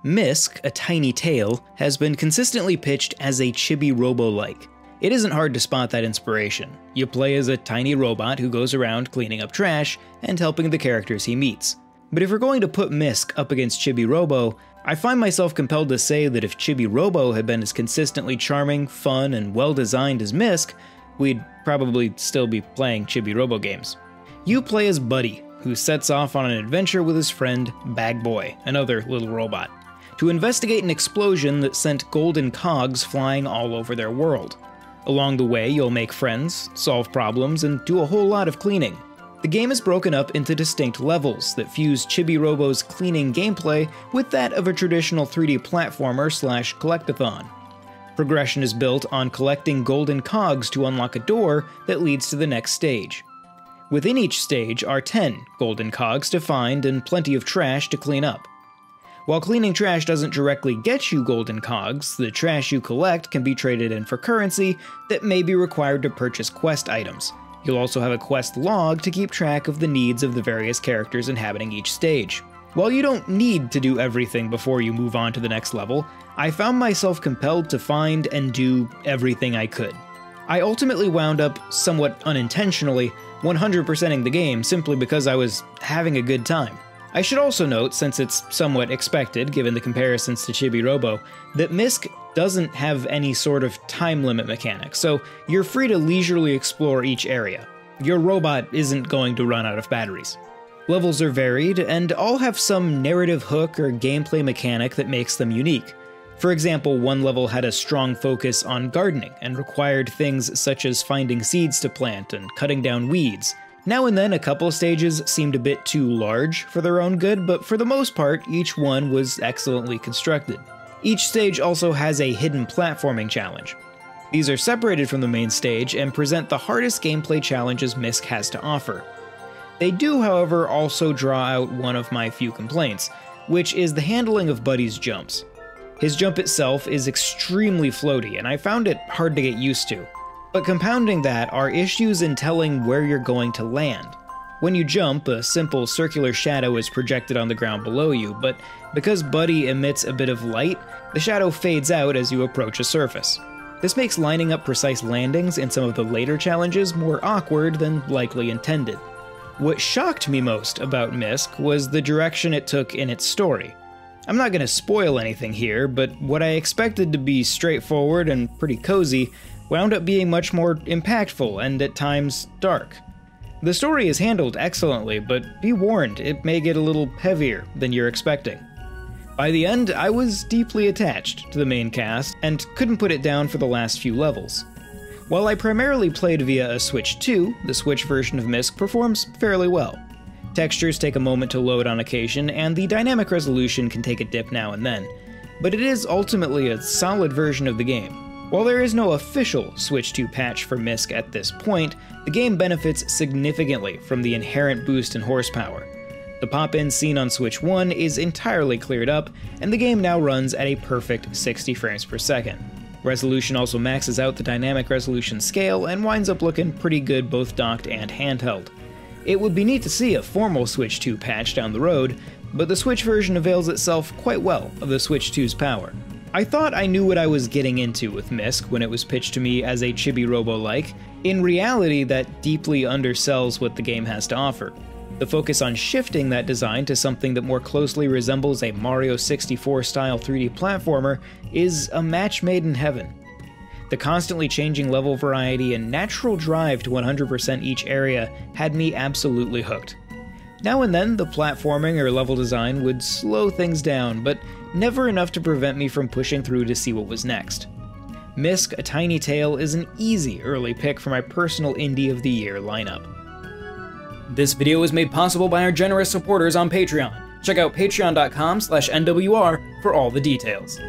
Misc, a tiny tail, has been consistently pitched as a chibi robo-like. It isn't hard to spot that inspiration. You play as a tiny robot who goes around cleaning up trash and helping the characters he meets. But if we're going to put Misc up against Chibi Robo, I find myself compelled to say that if Chibi Robo had been as consistently charming, fun, and well-designed as Misc, we'd probably still be playing Chibi Robo games. You play as Buddy, who sets off on an adventure with his friend Bag Boy, another little robot, to investigate an explosion that sent golden cogs flying all over their world. Along the way, you'll make friends, solve problems, and do a whole lot of cleaning. The game is broken up into distinct levels that fuse Chibi Robo's cleaning gameplay with that of a traditional 3D platformer / collectathon. Progression is built on collecting golden cogs to unlock a door that leads to the next stage. Within each stage are 10 golden cogs to find and plenty of trash to clean up. While cleaning trash doesn't directly get you golden cogs, the trash you collect can be traded in for currency that may be required to purchase quest items. You'll also have a quest log to keep track of the needs of the various characters inhabiting each stage. While you don't need to do everything before you move on to the next level, I found myself compelled to find and do everything I could. I ultimately wound up, somewhat unintentionally, 100%ing the game simply because I was having a good time. I should also note, since it's somewhat expected given the comparisons to Chibi Robo, that Misc doesn't have any sort of time limit mechanic, so you're free to leisurely explore each area. Your robot isn't going to run out of batteries. Levels are varied, and all have some narrative hook or gameplay mechanic that makes them unique. For example, one level had a strong focus on gardening and required things such as finding seeds to plant and cutting down weeds. Now and then a couple stages seemed a bit too large for their own good, but for the most part, each one was excellently constructed. Each stage also has a hidden platforming challenge. These are separated from the main stage and present the hardest gameplay challenges Misc has to offer. They do, however, also draw out one of my few complaints, which is the handling of Buddy's jumps. His jump itself is extremely floaty, and I found it hard to get used to. But compounding that are issues in telling where you're going to land. When you jump, a simple circular shadow is projected on the ground below you, but because Buddy emits a bit of light, the shadow fades out as you approach a surface. This makes lining up precise landings in some of the later challenges more awkward than likely intended. What shocked me most about Misc was the direction it took in its story. I'm not going to spoil anything here, but what I expected to be straightforward and pretty cozy wound up being much more impactful and at times dark. The story is handled excellently, but be warned, it may get a little heavier than you're expecting. By the end, I was deeply attached to the main cast and couldn't put it down for the last few levels. While I primarily played via a Switch 2, the Switch version of Misc performs fairly well. Textures take a moment to load on occasion, and the dynamic resolution can take a dip now and then, but it is ultimately a solid version of the game. While there is no official Switch 2 patch for Misc at this point, the game benefits significantly from the inherent boost in horsepower. The pop-in scene on Switch 1 is entirely cleared up, and the game now runs at a perfect 60 frames per second. Resolution also maxes out the dynamic resolution scale and winds up looking pretty good both docked and handheld. It would be neat to see a formal Switch 2 patch down the road, but the Switch version avails itself quite well of the Switch 2's power. I thought I knew what I was getting into with Misc when it was pitched to me as a Chibi Robo-like. In reality, that deeply undersells what the game has to offer. The focus on shifting that design to something that more closely resembles a Mario 64-style 3D platformer is a match made in heaven. The constantly changing level variety and natural drive to 100% each area had me absolutely hooked. Now and then, the platforming or level design would slow things down, but never enough to prevent me from pushing through to see what was next. Misc, a Tiny Tale is an easy early pick for my personal Indie of the Year lineup. This video was made possible by our generous supporters on Patreon. Check out patreon.com/NWR for all the details.